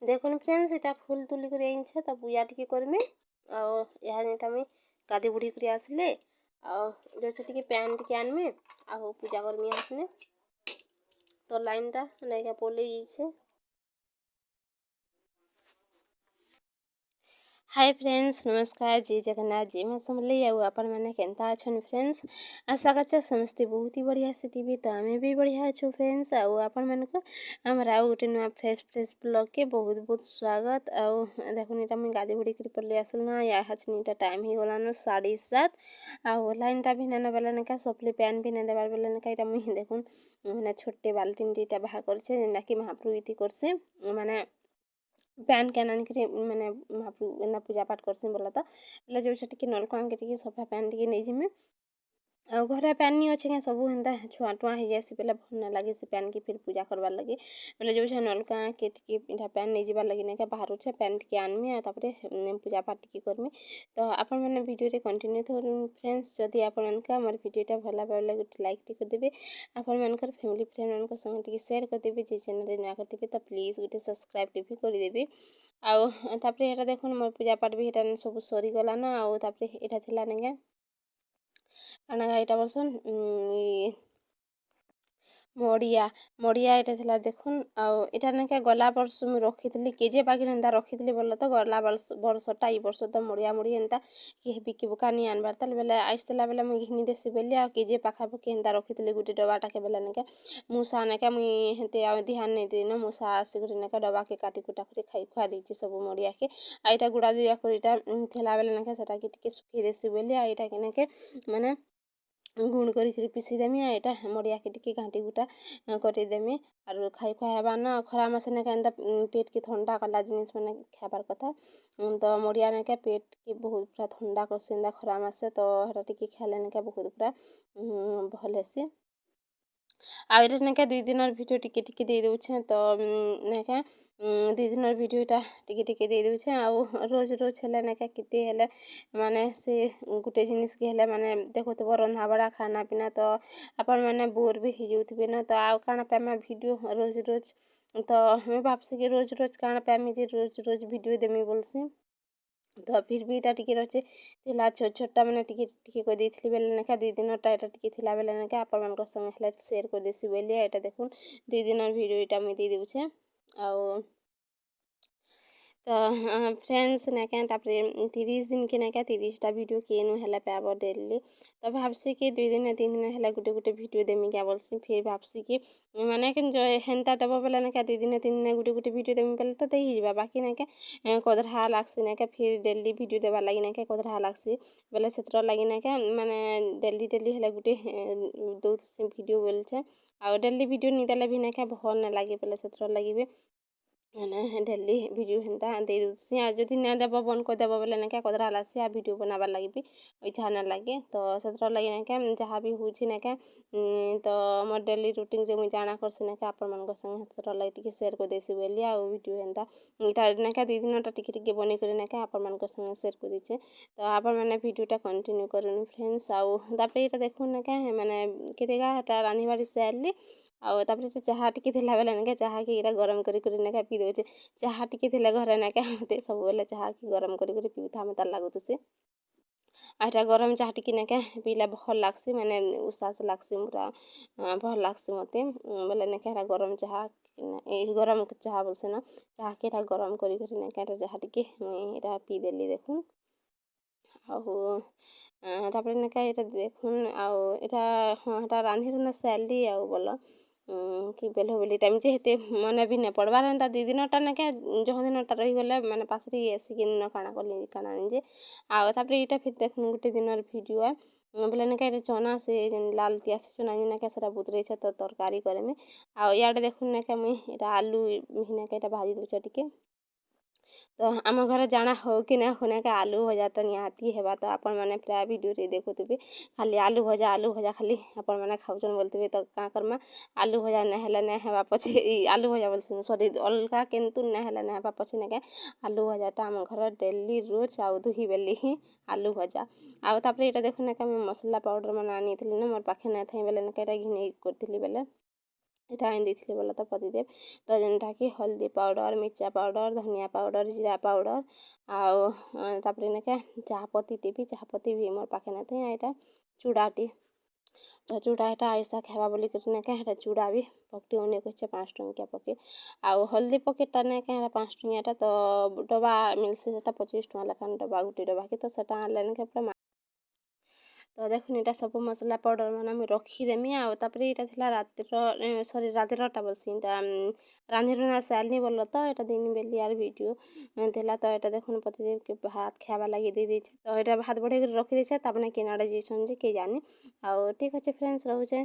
देखुन फ्रेंड्स इटा फूल तुली कर आइछे तो पूजा टिके करमे आ यहाँ नेटा मुई गाधी बुढ़ी कर आसले आ जो टिके पैन टिके आनमे आ पूजा करमी आसने तो लाइन टा नहीं पड़े जाइए। हाय फ्रेंड्स नमस्कार जय जगन्नाथ जय माँ समले आपण मैंने केनता अच्छन फ्रेंड्स आशा करछे समस्ते बहुत ही बढ़िया से थी तो आम भी बढ़िया अच्छु फ्रेंड्स आपण मान को आमर आउ गोटे नुआ फ्रेश फ्रेश ब्लॉग के बहुत बहुत स्वागत आउ देखो इटा मुझे गादी बुड़ी कर पड़े आसल ना या हचनीटा टाइम ही गलान 7:30 आउ लाइनटा भी नाना बेला ना सफले पैन भी नहीं देवार बेला ना मुझे देखुन मैंने छोटे बाल्टीन टीटा बाहर करछे जेनटा कि महाप्रभु इति करछे माने पैन कैन आनिक मैंने महाप्रभु पूजा पाठ करसी बोला तो बोले जो टी नलका टी सफा पैन टी नहीं जिमी आ घरे पैन नहीं अच्छे क्या सब हेन्ता छुआ टुआ हो जाए पहले भल ना लगे से पैन की फिर पूजा करवार लगे बोले जो नलका के टी पैन नहीं जाबार लगे ना बाहर छे पैन टी आनमी आ पूजा पाठ टी करमी तो आपण मैंने वीडियो कंटिन्यू थोड़ी फ्रेंड्स जदि आपण मोर वीडियोटा भल लगे गोटे लाइक टी करदेवे आपण मानकर फैमिली फ्रेंड मान संग टी शेयर करदेवे जे चैनल नुआ करते तो प्लीज गोटे सब्सक्राइब टी भी करदेवे आउ यहाँ देखो मोर पूजा पाठ भी यहाँ सब सरीगलान आउ यहाँ थिला ना काना गाईटा बसन मड़िया मड़िया यहाँ थी देखुन आटा ना गला वर्ष मुझे रखी केजे पाखे एंता रखी बोल तो गला वर्षटा वर्ष तो मड़िया मुड़ी एंता किए बिकी बुका नहीं आनबार ताल बेले आसला बेले मुझे घिनी देसी बेली आ केजे पाखापाखि एंता रखी गोटे डबाटा के बेले ना मूसा ना मुई हेते ध्यान नहीं दी ना मूसा आसिक ना डबा के काटी कुटा कर खाई खुआ दी सब मड़िया के आईटा गुड़ा दिया थिला बेले ना सेटा के सुखी देसी बेली आईटा के ना माने गुण कर पिसीदेमी यहाँ मड़िया के टी घाटी गुटा करदेमी और खाई खुआ ना खरा मास ना एंता पेट की ठंडा कला जिनिस मैंने खाबार कथा तो मड़िया ना पेट की बहुत पूरा ठंडा कर खरा मासे तो टी खाले ना बहुत पूरा भल हेसी आईटा ना 2 दिन भिडियो टिके दे दूचे तो ना 2 दिन भिडियोटा टिके दे दूचे आउ रोज रोज हेले ना केते हेले माने से गोटे जिनिस के हेले माने देखो रंधा बड़ा खाना पीना तो आपण मैंने बोर भी हो जाऊे ना तो आउ काना पे भिडियो रोज रोज तो मैं भावसी कि रोज रोज काना पे रोज रोज भिडियो देमी बोलसी तो फिर भी इटा टिके रचे थिला छोट छोटा मैंने टिके कर देथली बेले ना 2 दिनटा एटा टिके थिला बेले ना आपण मान संग हेला शेयर कर देसी बेले एटा देखुन 2 दिन भिडियो इटा मुई दे देउछे आउ तो फ्रेंड्स ना 30 दिन के ना 30टा भिडियो केनु हेला पाब डेली तो भावसी कि 2 दिन 3 दिन हेला गोटे गोटे भिडियो देमी क्या बोलसी फिर भावसी कि माने कि जो हेन्ता देव बेले ना 2 दिन 3 दिन गोटे गोटे भिडियो देमी बेले तो दे ही जाबा बाकी ना कदरहा लागसी ना फिर डेली भिडियो देवा लगी ना कदरहा लागसी बेले सेतर लगी ना माने डेली डेली हेला गोटे दो भिडियो बोलछे आ डेली भिडियो नहीं देले भी ना भल ना लगे बेले सेतर लगी मैंने डेली भिडियो हेन्ता दे दूसरी आज जदि ना देव बंद कर देव बोले ना कदरा लासी आ भिडियो बनाबार लगी भी इच्छा ना लगे तो सेतर लगी ना जहाँ भी हूँ ना तो मोर डेली रुटीन जो मुझे जाना करसी ना आपण मान संगे सेतर लगी टिके शेयर कर देसी बोली आ भिडियो हेन्ता इटा 2 दिनटा टिके बनी कर ना आपण मान संगे शेयर कर दीचे तो आपण मैंने भिडियोटा कंटिन्यू करूँ फ्रेंड्स आउ ये देखो ना मैंने केतेगा रांधिबार से आउ चाहा टिके थिला बेले ना चाहा कि गरम ना पी दे चाहा टिके थिले घरे ना मत सब बेले चाहा कि गरम कर पीता मत लगुत से आटा गरम चाहा टिके ना पीला भल लगसी मैंने उसास लगसी पूरा भल लगसी मत बोले ना गरम चाहा गरम चाहा बोलसे ना चाहा के गरम कर चाहा टिके मुझे पीदेली देखुन आउ ना ये देखुन आउ हाँ रांधि रुना सैली आउ बोल कि बेल बोली टाइम जे हेते मन भी नहीं पड़बार एंता 2 दिनटा ना जह दिनटा रही गले मैंने पासरी आसिक न काना कली काना जे आउ यहाँ फिर देखुन गोटे दिन भिडियो बोले ना चना से लाल तियासी चना ना सेटा बुतरे तो तरकारी करे आउ इे देखुन ना मुझे आलू ना भाजी दूचे टिके तो आम घर जाना हो कि ना होने का आलू भजा तो निहाती है तो आपण मैंने प्राय वीडियो रे देखुवे खाली आलू भजा खाली आपण मैंने खाऊन बोलते तो क्या करमा आलू भजा ना हेबा पछे आलू भजा बोल सॉरी अलगा किंतु ना हेबा पछे ना आलू भजाटा आम घर डेली रोज आउ दुही बेली ही आलू भजा आउ ये देखो ना मसला पाउडर मैंने आनी ना मोर पाखे ना थी बेले ना घिने करी बेले ଏଇଟା ଆଣି ଦେଇଥିଲେ ବୋଲେ ତ ପତିଦେବ ତ ଯେନ୍ଟାକି ହଳଦୀ ପାଉଡ଼ର, ମିର୍ଚା ପାଉଡ଼ର, ଧନିଆ ପାଉଡ଼ର, ଜିରା ପାଉଡ଼ର ଆଉ ତାପରେ ନେକେ ଚାହାପତିଟେ ବି ଚାହାପତି ବି ମୋର୍ ପାଖେ ନାଇଁଥାଏ ଏଇଟା ଚୁଡ଼ାଟି ତ ଚୁଡ଼ା ଏଇଟା ଆଇସା ଖାଇବା ବୋଲିକରି ନେକେ ହେଟା ଚୁଡ଼ା ବି ପକେଇ ଅନେକ କହିଛେ 5 ଟଙ୍କିଆ ପକେଇ ଆଉ ହଳଦୀ ପକେଟଟା ନେକେ ହେଟା 5 ଟଙ୍କିଆଟା ତ ଡବା ମିଲ୍ସି ସେଟା 25 ଟଙ୍କା ଲେଖାଏଁ ଡବା ଗୁଟେ ଡବାକେ ତ ସେଟା ଆଣିଲେ ନେକେ ପୁରା ତ ଦେଖୁନ୍ ଏଇଟା ସବୁ ମସଲା ପାଉଡ଼ର ମାନେ ମୁଇଁ ରଖିଦେମି ଆଉ ତାପରେ ଏଇଟା ଥିଲା ରାତିର ସରି ରାତିରଟା ବଲ୍ସି ଏଇଟା ରାନ୍ଧିରୁନା ସାରିନି ବୋଲ ତ ଏଇଟା ଦିନ ବେଲିଆର ଭିଡ଼ିଓ ଥିଲା ତ ଏଇଟା ଦେଖୁନ୍ ପତିଦେବ ଭାତ ଖାଇବା ଲାଗି ଦେଇଛେ ତ ଏଇଟା ଭାତ ବଢ଼େଇକରି ରଖିଦେଇଛେ ତାପରେ କେନ୍ ଆଡ଼େ ଯାଇଛନ୍ ଯେ କିଏ ଜାନି ଆଉ ଠିକ୍ ଅଛି ଫ୍ରେଣ୍ଡସ୍ ରହୁଛେ।